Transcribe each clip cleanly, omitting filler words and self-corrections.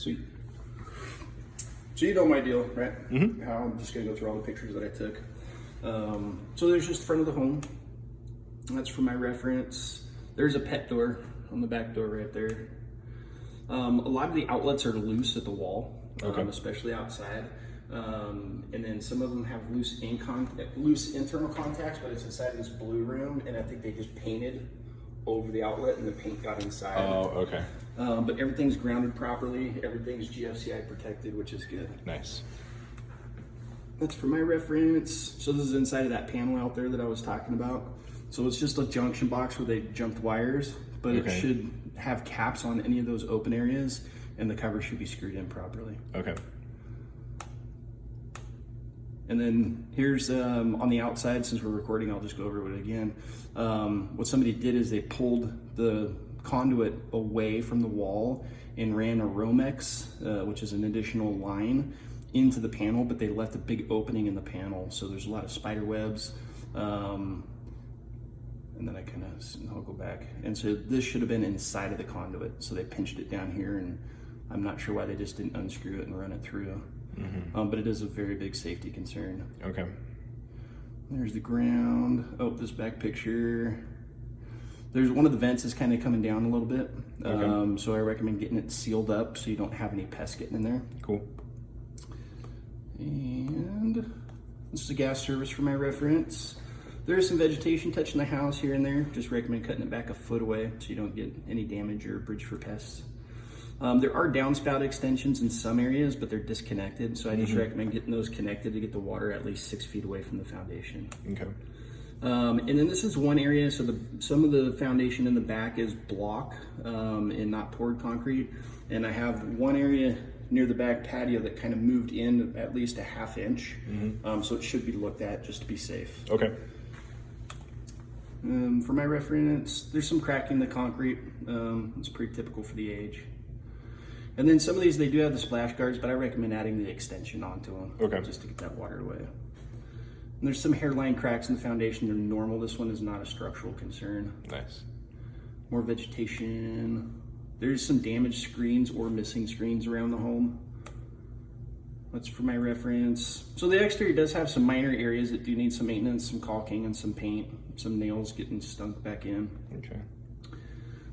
Sweet. So you know my deal, right? Mm-hmm. How I'm just gonna go through all the pictures that I took. So there's just the front of the home. That's for my reference. There's a pet door on the back door right there. A lot of the outlets are loose at the wall, especially outside. And then some of them have loose internal contacts, but it's inside this blue room, and I think they just painted over the outlet and the paint got inside. Oh, okay. But everything's grounded properly. Everything's GFCI protected, which is good. Nice. That's for my reference. So this is inside of that panel out there that I was talking about. So it's just a junction box where they jumped wires, but it should have caps on any of those open areas, and the cover should be screwed in properly. Okay. And then here's on the outside, since we're recording, I'll just go over it again. What somebody did is they pulled the conduit away from the wall and ran a Romex, which is an additional line, into the panel, but they left a big opening in the panel. So there's a lot of spider webs. And then I'll go back. And so this should have been inside of the conduit. So they pinched it down here, and I'm not sure why they just didn't unscrew it and run it through. Mm-hmm. But it is a very big safety concern. Okay. There's the ground. Oh, this back picture. There's one of the vents is kind of coming down a little bit. Okay. So I recommend getting it sealed up so you don't have any pests getting in there. Cool. And this is a gas service for my reference. There's some vegetation touching the house here and there. Just recommend cutting it back a foot away so you don't get any damage or bridge for pests. There are downspout extensions in some areas, but they're disconnected. So I just recommend getting those connected to get the water at least 6 feet away from the foundation. Okay. And then this is one area, so some of the foundation in the back is block and not poured concrete. And I have one area near the back patio that kind of moved in at least a ½ inch. So it should be looked at just to be safe. Okay. For my reference, there's some cracking in the concrete. It's pretty typical for the age. And then some of these, they do have the splash guards, but I recommend adding the extension onto them just to get that water away. And there's some hairline cracks in the foundation. They're normal. This one is not a structural concern. Nice. More vegetation. There's some damaged screens or missing screens around the home. That's for my reference. So the exterior does have some minor areas that do need some maintenance, some caulking and some paint, some nails getting stunk back in. Okay.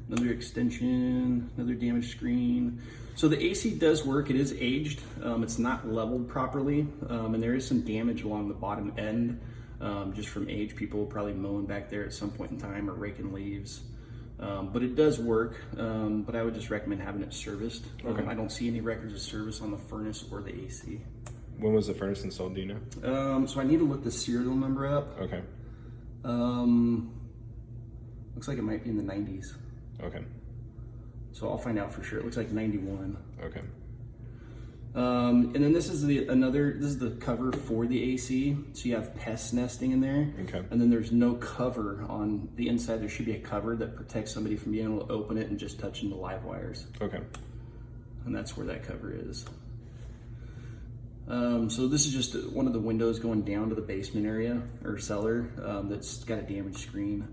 Another extension, another damaged screen. So the AC does work. It is aged. It's not leveled properly, and there is some damage along the bottom end, just from age. People probably mowing back there at some point in time or raking leaves. But it does work, but I would just recommend having it serviced. I don't see any records of service on the furnace or the AC. When was the furnace installed, do you know? So I need to look the serial number up. Okay. Looks like it might be in the 90s. Okay. So I'll find out for sure. It looks like 91. Okay. And then this is the cover for the AC. So you have pests nesting in there. Okay. And then there's no cover on the inside. There should be a cover that protects somebody from being able to open it and just touching the live wires. Okay. And that's where that cover is. So this is just one of the windows going down to the basement area or cellar that's got a damaged screen.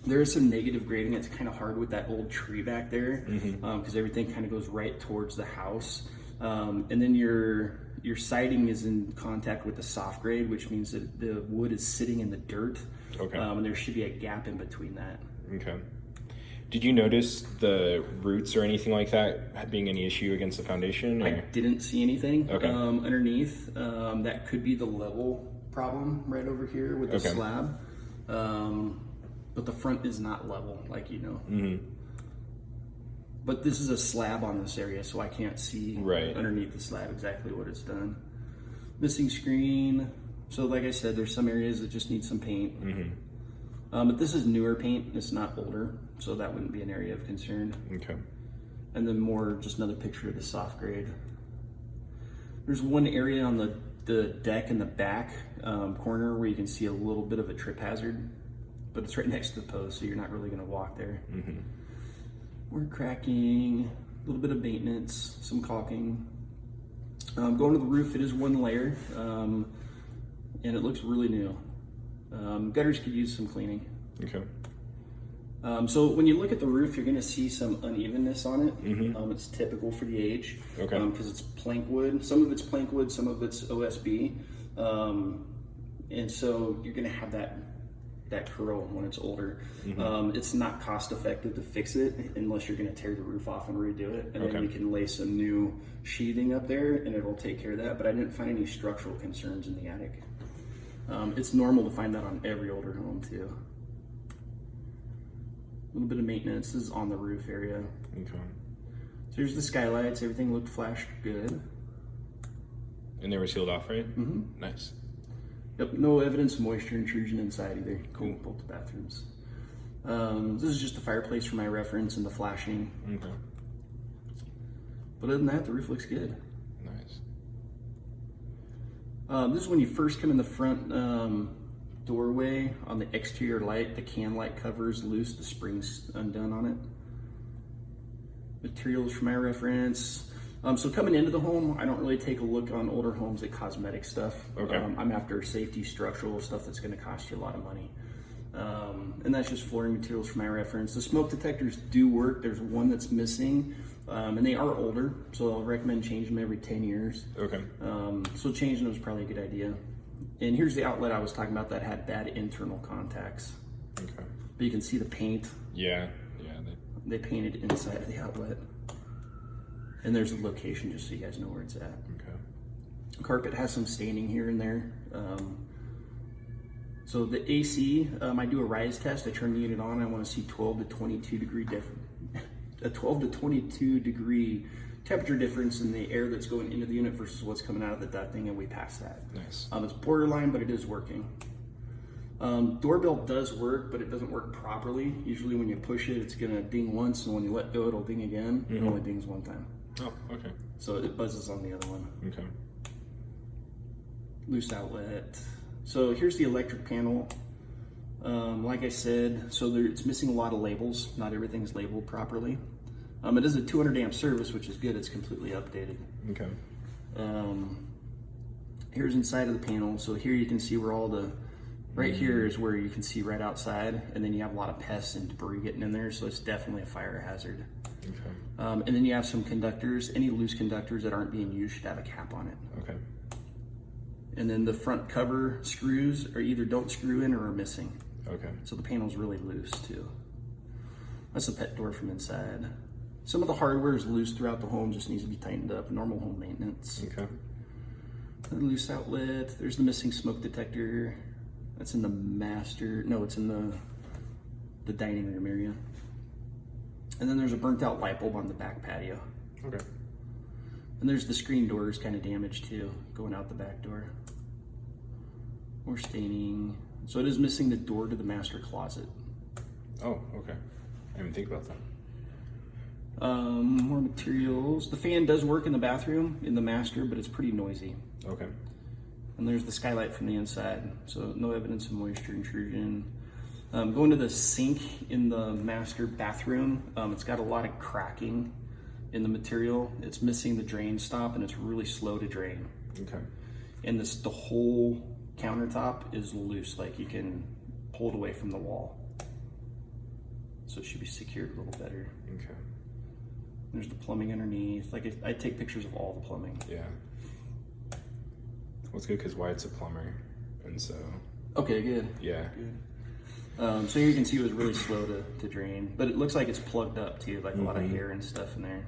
There is some negative grading. It's kind of hard with that old tree back there because everything kind of goes right towards the house. And then your siding is in contact with the soft grade, which means that the wood is sitting in the dirt. Okay. And there should be a gap in between that. Okay. Did you notice the roots or anything like that being any issue against the foundation? Or? I didn't see anything underneath. That could be the level problem right over here with the slab. But the front is not level, like you know. But this is a slab on this area, so I can't see underneath the slab exactly what it's done. Missing screen. So like I said, there's some areas that just need some paint. But this is newer paint, it's not older, so that wouldn't be an area of concern. Okay. And then just another picture of the soft grade. There's one area on the deck in the back corner where you can see a little bit of a trip hazard. But it's right next to the post, so you're not really going to walk there. We're cracking, a little bit of maintenance, some caulking. Going to the roof, it is one layer, and it looks really new. Gutters could use some cleaning. Okay. So when you look at the roof, you're going to see some unevenness on it. It's typical for the age, Okay. Because it's plank wood. Some of it's plank wood, some of it's OSB, and so you're going to have that curl when it's older. It's not cost effective to fix it unless you're going to tear the roof off and redo it, and then you can lay some new sheathing up there, and it'll take care of that. But I didn't find any structural concerns in the attic. It's normal to find that on every older home too. A little bit of maintenance is on the roof area. Okay. So here's the skylights. Everything looked flashed good. And they were sealed off, right? Nice. Yep, no evidence of moisture intrusion inside either. Cool. Both the bathrooms. This is just the fireplace for my reference and the flashing. Okay. But other than that, the roof looks good. Nice. This is when you first come in the front doorway. On the exterior light, the can light cover is loose, the spring's undone on it. Materials for my reference. So coming into the home, I don't really take a look on older homes at cosmetic stuff. Okay. I'm after safety, structural stuff that's going to cost you a lot of money. And that's just flooring materials for my reference. The smoke detectors do work. There's one that's missing, and they are older, so I'll recommend changing them every 10 years. Okay. So changing them is probably a good idea. And here's the outlet I was talking about that had bad internal contacts. Okay. But you can see the paint. Yeah. They painted inside of the outlet. And there's the location just so you guys know where it's at. Okay. Carpet has some staining here and there. So the AC, I do a rise test. I turn the unit on. I want to see 12 to 22 degree a 12 to 22 degree temperature difference in the air that's going into the unit versus what's coming out of the ducting, and we pass that. Nice. It's borderline, but it is working. Doorbell does work, but it doesn't work properly. Usually when you push it, it's gonna ding once, and when you let go, it'll ding again. It only dings one time. Oh, okay. So it buzzes on the other one. Okay. Loose outlet. So here's the electric panel. Like I said, so it's missing a lot of labels. Not everything's labeled properly. It is a 200 amp service, which is good. It's completely updated. Okay. Here's inside of the panel. So here you can see where all the, right here is where you can see right outside, and then you have a lot of pests and debris getting in there, so it's definitely a fire hazard. Okay. And then you have some conductors. Any loose conductors that aren't being used should have a cap on it. Okay. And then the front cover screws are either don't screw in or are missing. Okay. So the panel's really loose too. That's the pet door from inside. Some of the hardware is loose throughout the home, just needs to be tightened up. Normal home maintenance. Okay. The loose outlet. There's the missing smoke detector. That's in the master. No, it's in the dining room area. And then there's a burnt out light bulb on the back patio. Okay. And there's the screen doors kind of damaged too, going out the back door. More staining. So it is missing the door to the master closet. Oh, okay. I didn't even think about that. More materials. The fan does work in the bathroom, in the master, but it's pretty noisy. Okay. And there's the skylight from the inside, so no evidence of moisture intrusion. Going to the sink in the master bathroom, it's got a lot of cracking in the material. It's missing the drain stop, and it's really slow to drain. Okay. And the whole countertop is loose, like you can pull it away from the wall. So it should be secured a little better. Okay. There's the plumbing underneath. Like I take pictures of all the plumbing. Yeah. Well, it's good because Wyatt's a plumber, and so. Okay, good. Yeah. Good. So here you can see it was really slow to drain, but it looks like it's plugged up too, like a lot of hair and stuff in there.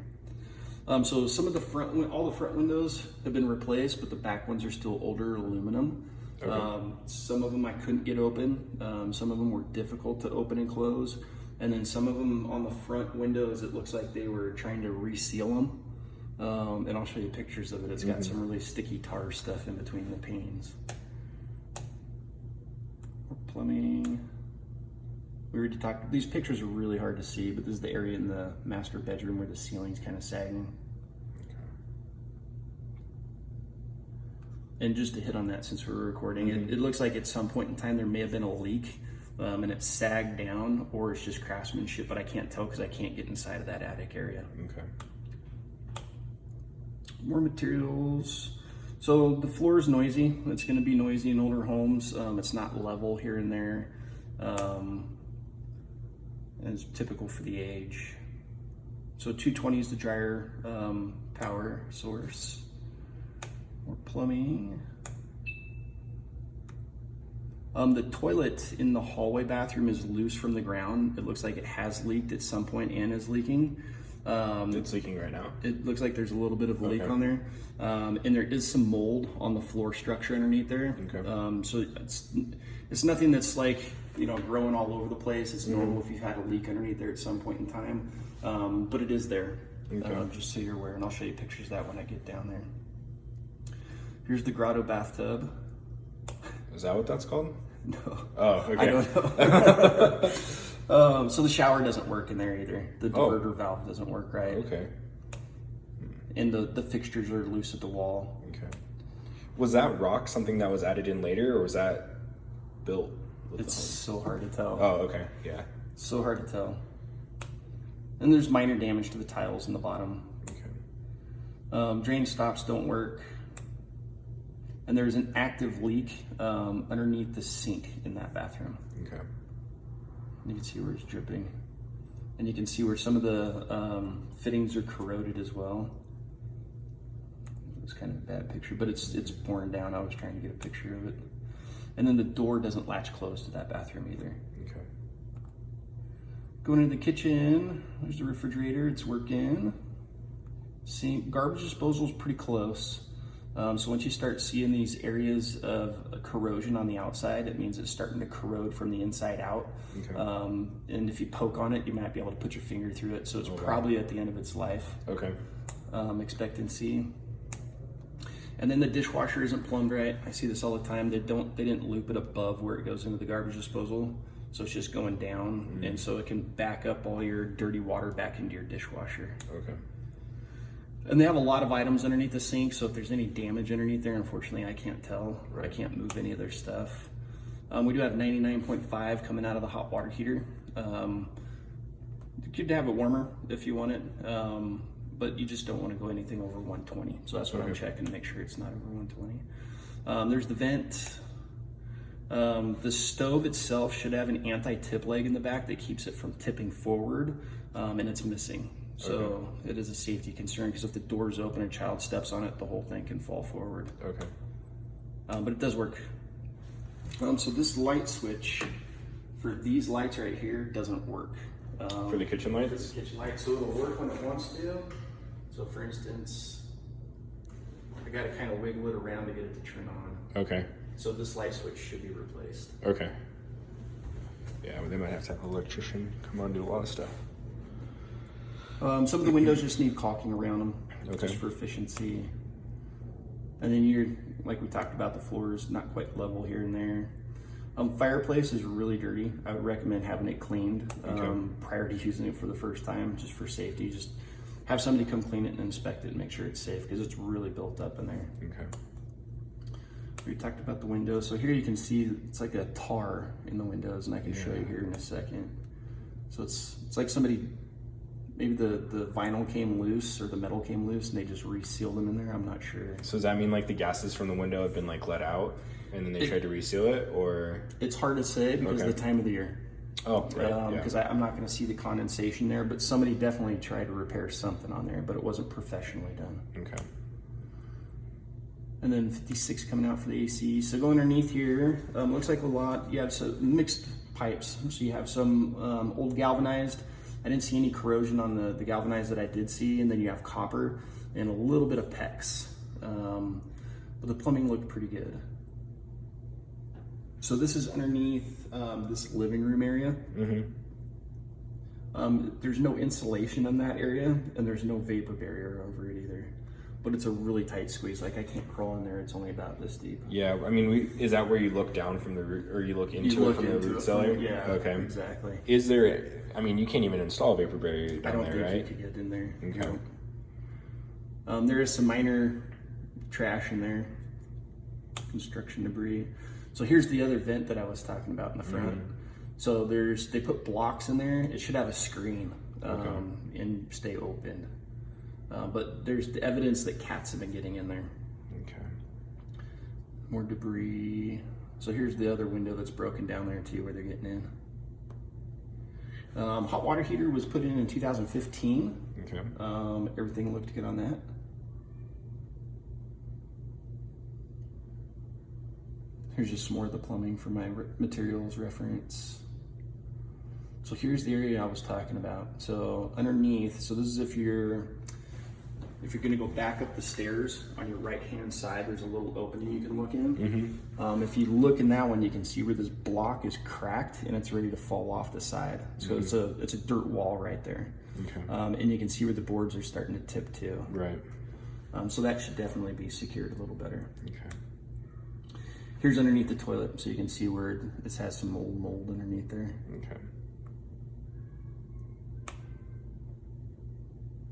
So some of the all the front windows have been replaced, but the back ones are still older aluminum. Okay. Some of them I couldn't get open. Some of them were difficult to open and close. And then some of them on the front windows, it looks like they were trying to reseal them. And I'll show you pictures of it. It's got some really sticky tar stuff in between the panes. Plumbing. We already talked, these pictures are really hard to see, but this is the area in the master bedroom where the ceiling's kind of sagging. Okay. And just to hit on that since we're recording, it looks like at some point in time there may have been a leak. And it sagged down, or it's just craftsmanship, but I can't tell because I can't get inside of that attic area. Okay. More materials. So the floor is noisy. It's going to be noisy in older homes. It's not level here and there. and it's typical for the age. So 220 is the dryer power source. More plumbing. The toilet in the hallway bathroom is loose from the ground. It looks like it has leaked at some point and is leaking. It's leaking right now. It looks like there's a little bit of a leak Okay. on there. And there is some mold on the floor structure underneath there. Okay. So it's nothing that's like, growing all over the place. It's normal if you've had a leak underneath there at some point in time. But it is there, Okay. just so you're aware. And I'll show you pictures of that when I get down there. Here's the grotto bathtub. Is that what that's called? No. Oh, okay. I don't know. So the shower doesn't work in there either. The diverter valve doesn't work right. Okay. And the fixtures are loose at the wall. Okay. Was that rock something that was added in later, or was that built? It's so hard to tell. Oh, okay. Yeah. So hard to tell. And there's minor damage to the tiles in the bottom. Okay. Drain stops don't work. And there's an active leak underneath the sink in that bathroom. Okay. You can see where it's dripping. And you can see where some of the fittings are corroded as well. It's kind of a bad picture, but it's pouring down. I was trying to get a picture of it. And then the door doesn't latch closed to that bathroom either. Okay. Going into the kitchen, there's the refrigerator, it's working. Sink, garbage disposal is pretty close. So once you start seeing these areas of corrosion on the outside, it means it's starting to corrode from the inside out. Okay. And if you poke on it, you might be able to put your finger through it. So it's probably at the end of its life. Okay. Expectancy. And then the dishwasher isn't plumbed right. I see this all the time. They didn't loop it above where it goes into the garbage disposal. So it's just going down. And so it can back up all your dirty water back into your dishwasher. Okay. And they have a lot of items underneath the sink, so if there's any damage underneath there, unfortunately, I can't tell. Right. I can't move any of their stuff. We do have 99.5 coming out of the hot water heater. Good to have it warmer if you want it, but you just don't want to go anything over 120. So that's what I'm checking to make sure it's not over 120. There's the vent. The stove itself should have an anti-tip leg in the back that keeps it from tipping forward, and it's missing. So it is a safety concern because if the door's open and a child steps on it, the whole thing can fall forward. Okay. But it does work. So this light switch for these lights right here doesn't work. For the kitchen For lights? the kitchen light, so it'll work when it wants to. So for instance, I got to kind of wiggle it around to get it to turn on. Okay. So this light switch should be replaced. Okay. Yeah, but they might have to have an electrician come on and do a lot of stuff. Some of the windows just need caulking around them, Okay. just for efficiency. And then like we talked about, the floor is not quite level here and there. Fireplace is really dirty. I would recommend having it cleaned prior to using it for the first time, just for safety. Just have somebody come clean it and inspect it and make sure it's safe because it's really built up in there. Okay. We talked about the windows. So here you can see it's like a tar in the windows, and I can show you here in a second. So it's like somebody, maybe the vinyl came loose or the metal came loose and they just resealed them in there. I'm not sure. So does that mean like the gases from the window have been like let out and then they tried to reseal it, or? It's hard to say because of the time of the year. Oh, right. Because I'm not going to see the condensation there, but somebody definitely tried to repair something on there, but it wasn't professionally done. Okay. And then 56 coming out for the AC. So go underneath here, looks like a lot. You have some mixed pipes. So you have some old galvanized. I didn't see any corrosion on the galvanized that I did see. And then you have copper and a little bit of PEX. But the plumbing looked pretty good. So this is underneath this living room area. There's no insulation in that area, and there's no vapor barrier over it either. But it's a really tight squeeze. Like I can't crawl in there. It's only about this deep. Yeah, I mean, is that where you look down from the root, or you look into it from the root cellar? Yeah, okay, exactly. Is there? I mean, you can't even install a vapor barrier down there, think right? you could get in there. Okay. No. There is some minor trash in there, construction debris. So here's the other vent that I was talking about in the front. So they put blocks in there. It should have a screen and stay open. But there's the evidence that cats have been getting in there. Okay. More debris. So here's the other window that's broken down there too, where they're getting in. Hot water heater was put in 2015. Okay. Everything looked good on that. Here's just some more of the plumbing for my materials reference. So here's the area I was talking about. So underneath, so this is if you're gonna go back up the stairs on your right-hand side, there's a little opening you can look in. If you look in that one, you can see where this block is cracked and it's ready to fall off the side. So it's a dirt wall right there. Okay. And you can see where the boards are starting to tip too. Right. So that should definitely be secured a little better. Okay. Here's underneath the toilet, so you can see where it has some old mold underneath there. Okay.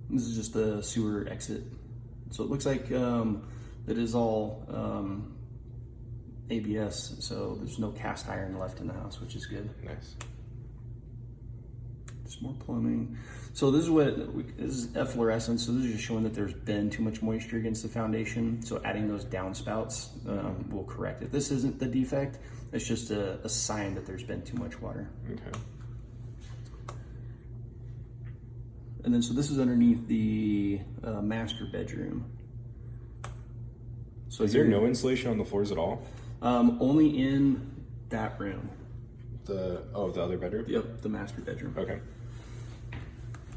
This is just the sewer exit. So it looks like it is all ABS, so there's no cast iron left in the house, which is good. Nice. Just more plumbing. So this is efflorescence, so this is just showing that there's been too much moisture against the foundation. So adding those downspouts will correct it. This isn't the defect, it's just a sign that there's been too much water. Okay. And then, so this is underneath the master bedroom. So Is there no insulation on the floors at all? Only in that room. The other bedroom? Yep, the master bedroom. Okay.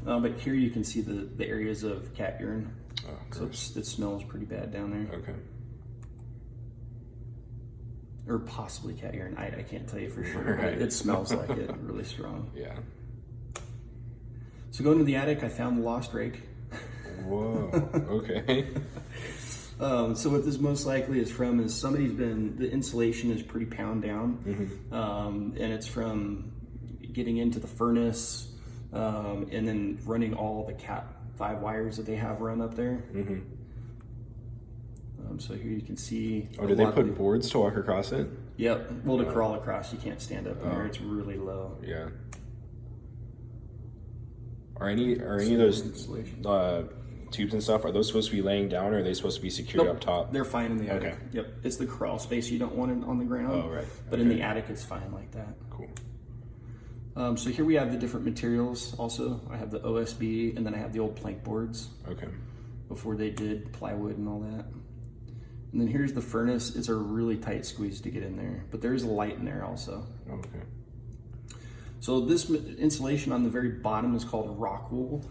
But here you can see the areas of cat urine. Oh, So gross. it smells pretty bad down there. Okay. Or possibly cat urine. I can't tell you for sure. But Right. it smells like it really strong. Yeah. So going to the attic, I found the lost rake. Whoa. Okay. So what this most likely is from is the insulation is pretty pound down. And it's from getting into the furnace and then running all the Cat 5 wires that they have run up there. So here you can see. Oh, did they put boards to walk across it? Yep. Well, to crawl across, you can't stand up in there. It's really low. Yeah. Are any of those tubes and stuff, are those supposed to be laying down, or are they supposed to be secured up top? They're fine in the attic. Okay. Yep. It's the crawl space. You don't want it on the ground. Oh, right. But in the attic, it's fine like that. Cool. So here we have the different materials also. I have the OSB, and then I have the old plank boards Okay. before they did plywood and all that. And then here's the furnace. It's a really tight squeeze to get in there, but there's a light in there also. Okay. So this insulation on the very bottom is called rock wool.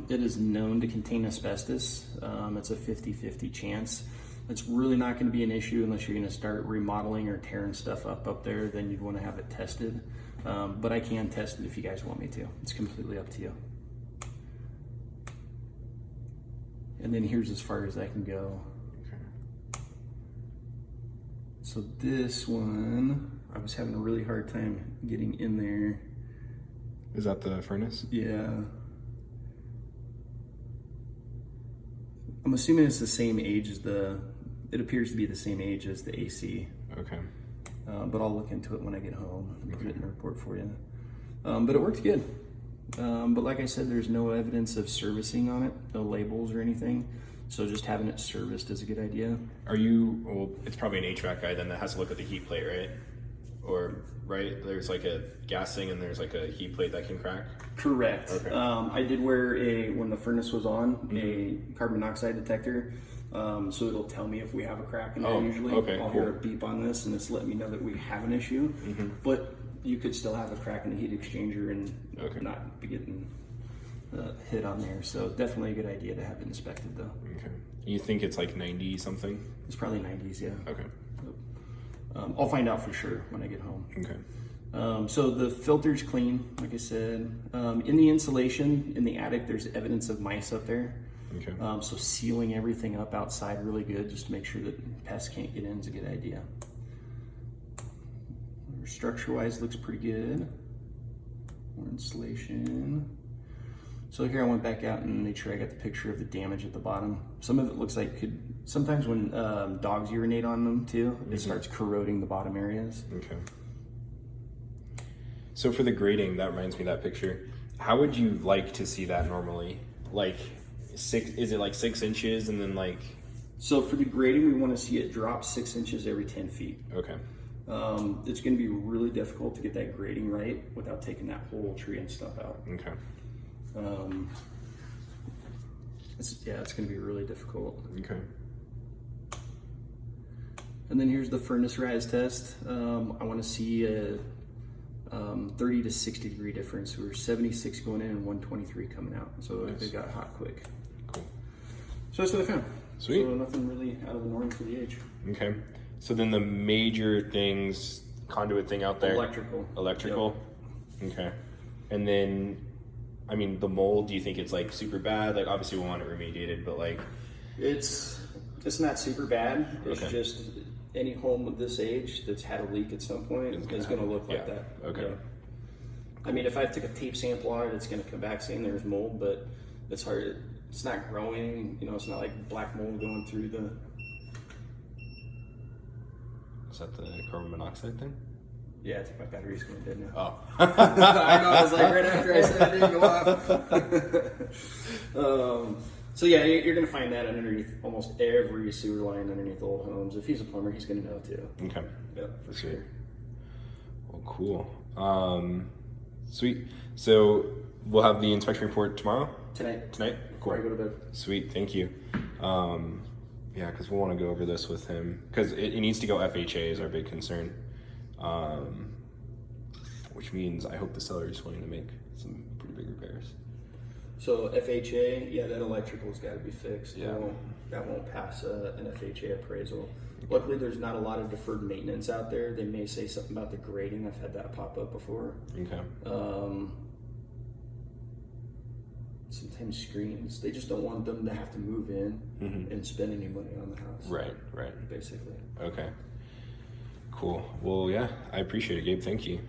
It is known to contain asbestos. It's a 50-50 chance. It's really not going to be an issue unless you're going to start remodeling or tearing stuff up there. Then you'd want to have it tested. But I can test it if you guys want me to. It's completely up to you. And then here's as far as I can go. Okay. So this one, I was having a really hard time getting in there. Is that the furnace? Yeah. I'm assuming it's the same age as it appears to be the same age as the AC. Okay. But I'll look into it when I get home and put it in a report for you. But it worked good. But like I said, there's no evidence of servicing on it, no labels or anything. So just having it serviced is a good idea. Well, it's probably an HVAC guy then that has to look at the heat plate, right? Or, right? There's like a gas thing and there's like a heat plate that can crack? Correct. Okay. I did wear when the furnace was on, a carbon monoxide detector. So it'll tell me if we have a crack in there usually. Okay, I'll hear a beep on this and it's letting me know that we have an issue. But you could still have a crack in the heat exchanger and not be getting hit on there. So definitely a good idea to have it inspected though. Okay. You think it's like 90 something? It's probably 90s, yeah. Okay. I'll find out for sure when I get home. Okay. So the filter's clean, like I said. In the insulation, in the attic, there's evidence of mice up there. Okay. So sealing everything up outside really good, just to make sure that pests can't get in is a good idea. Structure-wise, looks pretty good. More insulation. So here I went back out and made sure I got the picture of the damage at the bottom. Some of it looks like sometimes when dogs urinate on them too, it starts corroding the bottom areas. Okay. So for the grading, that reminds me of that picture. How would you like to see that normally? Like is it like 6 inches and then like? So for the grading, we want to see it drop 6 inches every 10 feet. Okay. It's going to be really difficult to get that grading right without taking that whole tree and stuff out. Okay. It's going to be really difficult. Okay. And then here's the furnace rise test. I want to see a 30 to 60 degree difference. We were 76 going in and 123 coming out. So Nice. they got hot quick. Cool. So that's what I found. Sweet. So nothing really out of the norm for the age. Okay. So then the major things, conduit thing out there. Electrical. Yep. Okay. And then, I mean, the mold, do you think it's like super bad? Like obviously we want it remediated, but like. It's not super bad. It's Okay. just any home of this age that's had a leak at some point is going to look like that. Okay. Yeah. I mean, if I took a tape sample on it, it's going to come back saying there's mold, but it's hard. It's not growing. You know, it's not like black mold going through the. Is that the carbon monoxide thing? Yeah, I think my battery's going dead now. Oh. I know. I was like right after I said it didn't go off. So yeah, you're going to find that underneath almost every sewer line underneath old homes. If he's a plumber, he's going to know too. Okay. Yeah, for sure. Well, cool. Sweet. So we'll have the inspection report tomorrow? Tonight. Cool. Before I go to bed. Sweet. Thank you. Yeah, because we'll want to go over this with him. Because it needs to go FHA is our big concern. Which means I hope the seller is willing to make some pretty big repairs. So FHA, yeah, that electrical's got to be fixed. Yeah. That won't pass an FHA appraisal. Luckily, there's not a lot of deferred maintenance out there. They may say something about the grading. I've had that pop up before. Okay. Sometimes screens. They just don't want them to have to move in and spend any money on the house. Right. Basically. Okay. Cool. Well, yeah, I appreciate it, Gabe. Thank you.